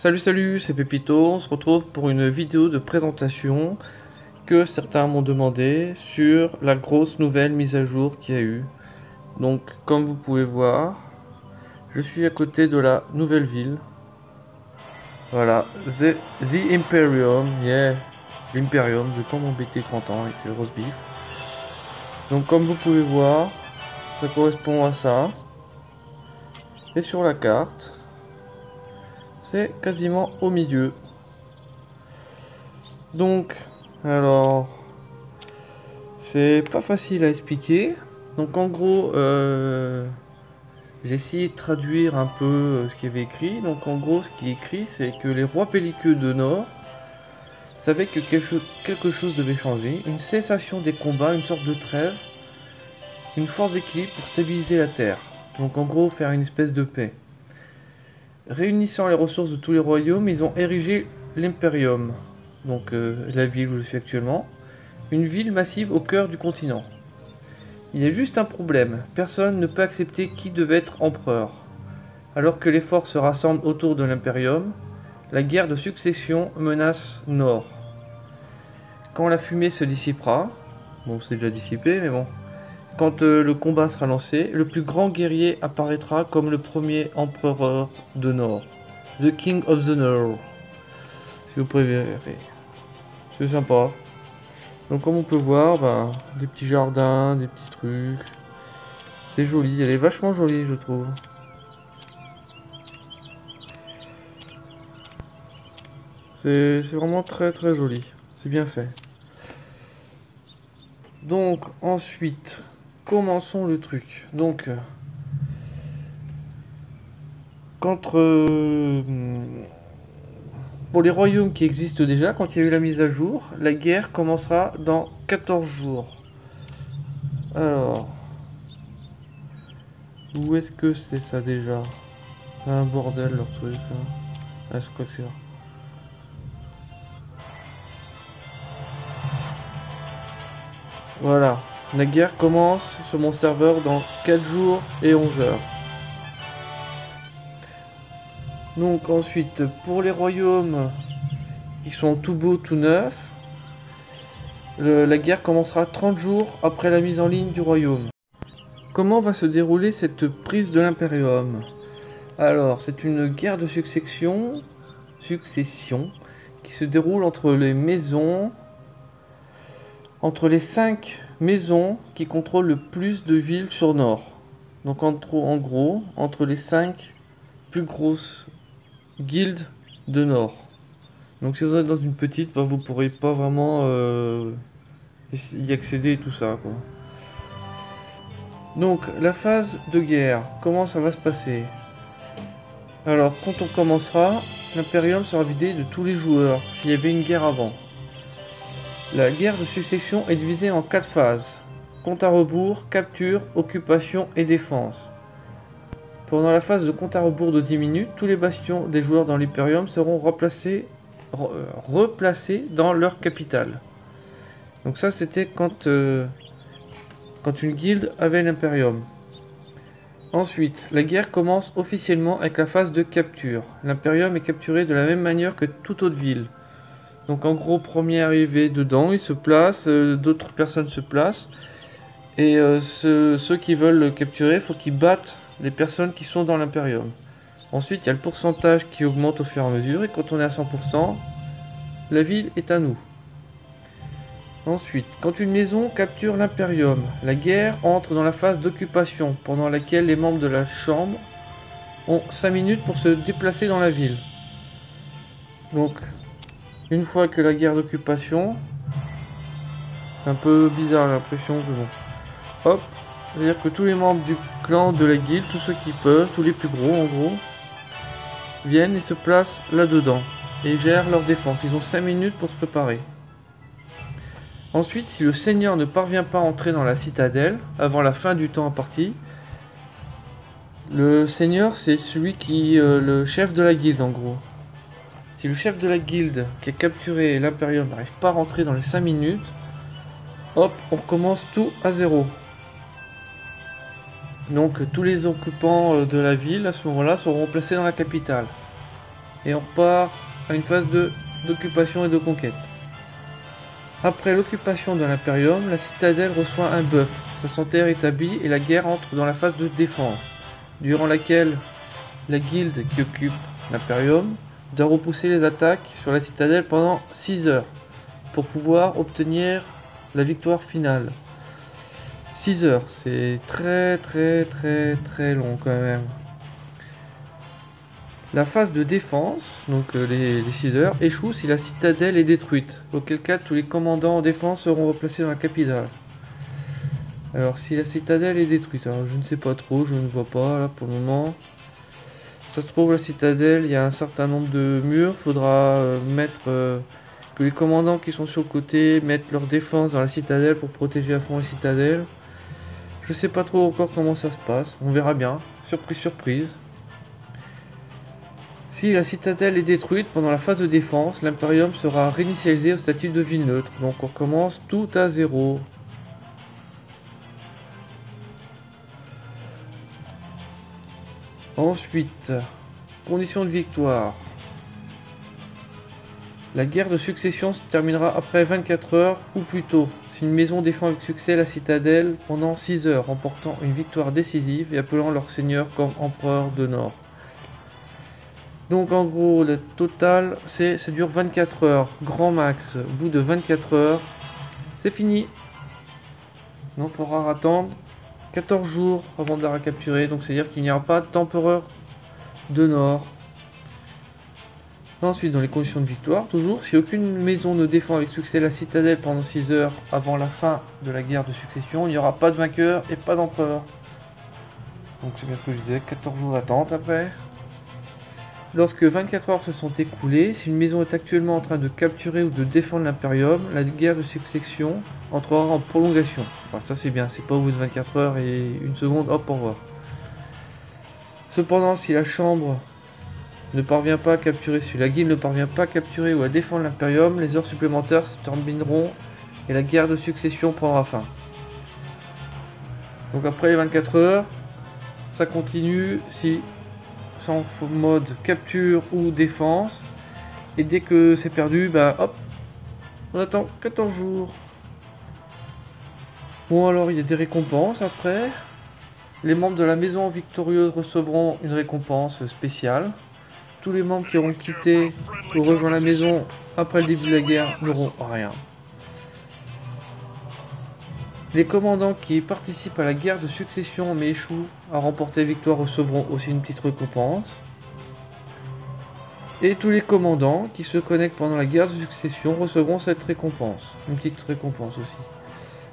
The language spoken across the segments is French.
Salut, c'est Pépito, on se retrouve pour une vidéo de présentation que certains m'ont demandé sur la grosse nouvelle mise à jour qu'il y a eu. Donc comme vous pouvez voir, je suis à côté de la nouvelle ville. Voilà, The Imperium, yeah, l'Imperium, je vais pas m'embêter 30 ans avec le roast beef. Donc comme vous pouvez voir, ça correspond à ça. Et sur la carte, c'est quasiment au milieu. Donc, alors, c'est pas facile à expliquer. Donc en gros, j'ai essayé de traduire un peu ce qu'il y avait écrit. Donc en gros, ce qui est écrit, c'est que les rois belliqueux de Nord savaient que quelque chose devait changer. Une cessation des combats, une sorte de trêve, une force d'équilibre pour stabiliser la Terre. Donc en gros, faire une espèce de paix. Réunissant les ressources de tous les royaumes, ils ont érigé l'Imperium, donc la ville où je suis actuellement, une ville massive au cœur du continent. Il y a juste un problème, personne ne peut accepter qui devait être empereur. Alors que les forces se rassemblent autour de l'Imperium, la guerre de succession menace Nord. Quand la fumée se dissipera, bon c'est déjà dissipé mais bon, quand le combat sera lancé, le plus grand guerrier apparaîtra comme le premier empereur de Nord. The King of the North. Si vous préférez. C'est sympa. Donc comme on peut voir, des petits jardins, des petits trucs. C'est joli, elle est vachement jolie je trouve. C'est vraiment très joli. C'est bien fait. Donc ensuite, commençons le truc. Donc, pour les royaumes qui existent déjà, quand il y a eu la mise à jour, la guerre commencera dans 14 jours. Alors, où est-ce que c'est ça déjà? C'est un bordel leur truc. Hein. Ah, je crois que c'est là. Voilà, la guerre commence sur mon serveur dans 4 jours et 11 heures. Donc ensuite, pour les royaumes qui sont tout beaux, tout neufs, la guerre commencera 30 jours après la mise en ligne du royaume. Comment va se dérouler cette prise de l'Imperium? Alors, c'est une guerre de succession qui se déroule entre les 5 maisons qui contrôlent le plus de villes sur Nord. Donc en gros, entre les 5 plus grosses guildes de Nord. Donc si vous êtes dans une petite, vous pourrez pas vraiment y accéder et tout ça quoi. Donc la phase de guerre, comment ça va se passer? Alors quand on commencera, l'Imperium sera vidé de tous les joueurs s'il y avait une guerre avant. La guerre de succession est divisée en 4 phases. Compte à rebours, capture, occupation et défense. Pendant la phase de compte à rebours de 10 minutes, tous les bastions des joueurs dans l'Imperium seront replacés dans leur capitale. Donc ça c'était quand une guilde avait l'Imperium. Ensuite, la guerre commence officiellement avec la phase de capture. L'Imperium est capturé de la même manière que toute autre ville. Donc en gros, premier arrivé dedans, il se place, d'autres personnes se placent. Et ceux qui veulent le capturer, il faut qu'ils battent les personnes qui sont dans l'Imperium. Ensuite, il y a le pourcentage qui augmente au fur et à mesure. Et quand on est à 100%, la ville est à nous. Ensuite, quand une maison capture l'Imperium, la guerre entre dans la phase d'occupation, pendant laquelle les membres de la chambre ont 5 minutes pour se déplacer dans la ville. Donc, une fois que la guerre d'occupation, c'est un peu bizarre l'impression que bon. Hop, c'est-à-dire que tous les membres du clan de la guilde, tous ceux qui peuvent, tous les plus gros en gros, viennent et se placent là-dedans et gèrent leur défense. Ils ont 5 minutes pour se préparer. Ensuite, si le seigneur ne parvient pas à entrer dans la citadelle avant la fin du temps imparti, le seigneur c'est celui qui le chef de la guilde en gros. Si le chef de la guilde qui a capturé l'Imperium n'arrive pas à rentrer dans les 5 minutes, hop, on recommence tout à zéro. Donc tous les occupants de la ville à ce moment-là seront placés dans la capitale. et on repart à une phase d'occupation et de conquête. Après l'occupation de l'Imperium, la citadelle reçoit un buff, sa santé est rétablie et la guerre entre dans la phase de défense, durant laquelle la guilde qui occupe l'Imperium doit repousser les attaques sur la citadelle pendant 6 heures pour pouvoir obtenir la victoire finale. 6 heures, c'est très long quand même. La phase de défense, donc les 6 heures, échoue si la citadelle est détruite, auquel cas tous les commandants en défense seront replacés dans la capitale. Alors si la citadelle est détruite, alors je ne sais pas trop, je ne vois pas là pour le moment. Ça se trouve la citadelle, il y a un certain nombre de murs, faudra mettre que les commandants qui sont sur le côté mettent leur défense dans la citadelle pour protéger à fond la citadelle. Je sais pas trop encore comment ça se passe, on verra bien, surprise surprise. Si la citadelle est détruite pendant la phase de défense, l'Imperium sera réinitialisé au statut de ville neutre. Donc on recommence tout à zéro. Ensuite, conditions de victoire. La guerre de succession se terminera après 24 heures ou plus tôt. Si une maison défend avec succès la citadelle pendant 6 heures, remportant une victoire décisive et appelant leur seigneur comme empereur de Nord. Donc en gros, le total, ça dure 24 heures, grand max. Au bout de 24 heures, c'est fini. Donc il faudra attendre 14 jours avant de la recapturer. Donc c'est-à-dire qu'il n'y aura pas d'empereur de Nord. Ensuite, dans les conditions de victoire, toujours, si aucune maison ne défend avec succès la citadelle pendant 6 heures avant la fin de la guerre de succession, il n'y aura pas de vainqueur et pas d'empereur. Donc c'est bien ce que je disais, 14 jours d'attente après. Lorsque 24 heures se sont écoulées, si une maison est actuellement en train de capturer ou de défendre l'Imperium, la guerre de succession entrera en prolongation. Enfin, ça c'est bien, c'est pas au bout de 24 heures et une seconde, hop, au revoir. Cependant, si la chambre ne parvient pas à capturer, si la guilde ne parvient pas à capturer ou à défendre l'Imperium, les heures supplémentaires se termineront et la guerre de succession prendra fin. Donc après les 24 heures, ça continue si en mode capture ou défense, et dès que c'est perdu, bah hop, on attend 14 jours. Bon, alors il y a des récompenses après. Les membres de la maison victorieuse recevront une récompense spéciale. Tous les membres qui auront quitté ou rejoint la maison après le début de la guerre n'auront rien. Les commandants qui participent à la guerre de succession mais échouent à remporter la victoire recevront aussi une petite récompense. Et tous les commandants qui se connectent pendant la guerre de succession recevront cette récompense. Une petite récompense aussi.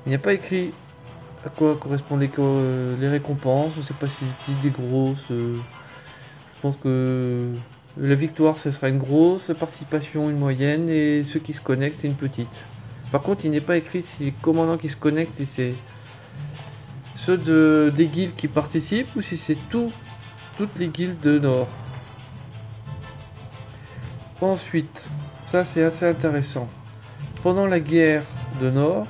Il n'y a pas écrit à quoi correspondent les récompenses. Je ne sais pas si c'est des grosses. Je pense que la victoire ce sera une grosse, la participation une moyenne et ceux qui se connectent c'est une petite. Par contre, il n'est pas écrit si les commandants qui se connectent, si c'est ceux des guildes qui participent ou si c'est toutes les guildes de Nord. Ensuite, ça c'est assez intéressant. Pendant la guerre de Nord,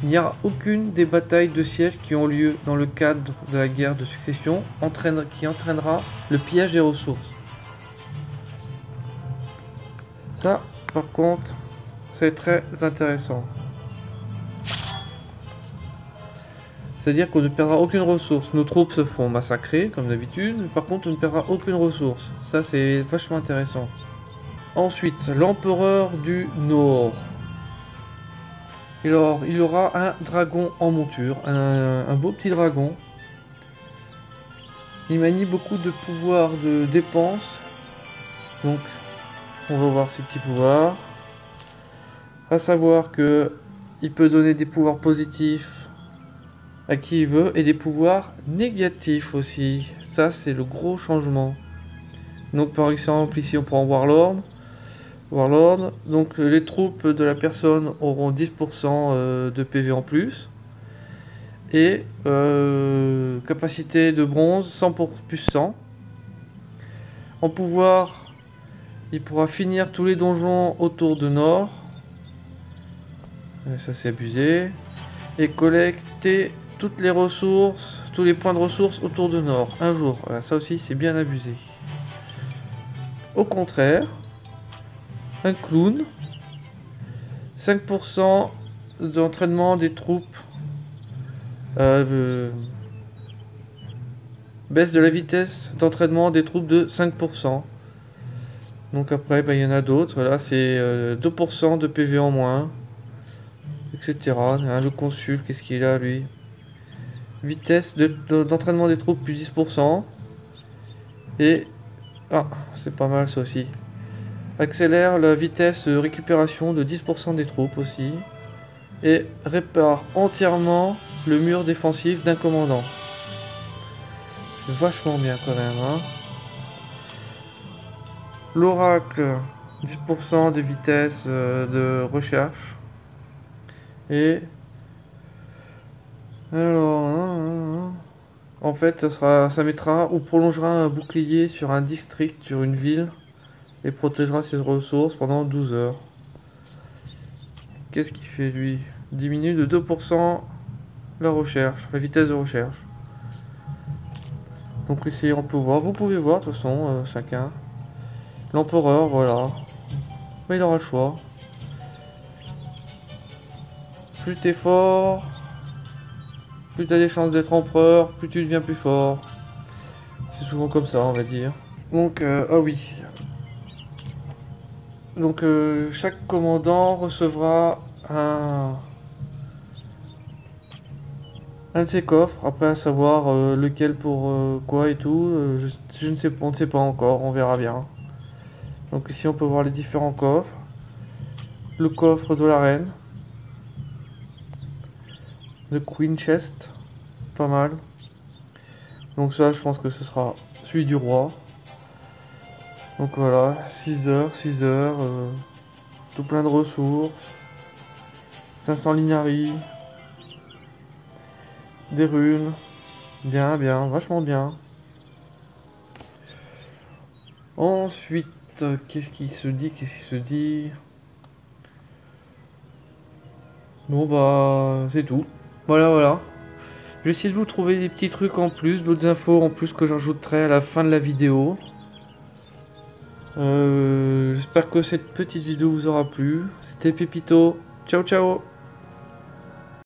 il n'y a aucune des batailles de siège qui ont lieu dans le cadre de la guerre de succession qui entraînera le pillage des ressources. Ça, par contre, c'est très intéressant. C'est-à-dire qu'on ne perdra aucune ressource. Nos troupes se font massacrer, comme d'habitude. Par contre, on ne perdra aucune ressource. Ça, c'est vachement intéressant. Ensuite, l'empereur du Nord. Alors, il aura un dragon en monture. Un beau petit dragon. Il manie beaucoup de pouvoirs de dépense. Donc, on va voir ses petits pouvoirs. À savoir que il peut donner des pouvoirs positifs à qui il veut et des pouvoirs négatifs aussi. Ça c'est le gros changement. Donc par exemple ici on prend Warlord. Donc les troupes de la personne auront 10% de PV en plus. Et capacité de bronze 100 pour plus 100. En pouvoir, il pourra finir tous les donjons autour de Nord. Ça c'est abusé. Et collecter toutes les ressources, tous les points de ressources autour de Nord. Un jour. Voilà, ça aussi c'est bien abusé. au contraire, un clown, 5% d'entraînement des troupes, baisse de la vitesse d'entraînement des troupes de 5%. Donc après, il y en a d'autres. Là, c'est 2% de PV en moins, etc. Hein, le consul, qu'est-ce qu'il a lui? Vitesse d'entraînement des troupes plus 10%. Et ah, c'est pas mal ça aussi. Accélère la vitesse de récupération de 10% des troupes aussi. Et répare entièrement le mur défensif d'un commandant. Vachement bien quand même, hein. L'oracle, 10% de vitesse de recherche. Et alors, en fait, ça mettra ou prolongera un bouclier sur un district, sur une ville, et protégera ses ressources pendant 12 heures. Qu'est-ce qu'il fait lui? Diminue de 2% la recherche, la vitesse de recherche. Donc ici on peut voir, vous pouvez voir de toute façon, chacun. L'empereur, voilà. Mais il aura le choix. Plus t'es fort, plus t'as des chances d'être empereur, plus tu deviens plus fort. C'est souvent comme ça, on va dire. Donc, ah oui. Donc, chaque commandant recevra un de ses coffres. Après, à savoir lequel pour quoi et tout, je ne sais pas, on ne sait pas encore, on verra bien. Donc ici, on peut voir les différents coffres. Le coffre de la reine. The Queen Chest. Pas mal. Donc ça, je pense que ce sera celui du roi. Donc voilà, 6 heures, tout plein de ressources. 500 linaries. Des runes. Bien, bien, vachement bien. Ensuite, qu'est-ce qui se dit? Bon bah, c'est tout. Voilà. Je vais essayer de vous trouver des petits trucs en plus, d'autres infos en plus que j'ajouterai à la fin de la vidéo. J'espère que cette petite vidéo vous aura plu. C'était Pépito. Ciao ciao.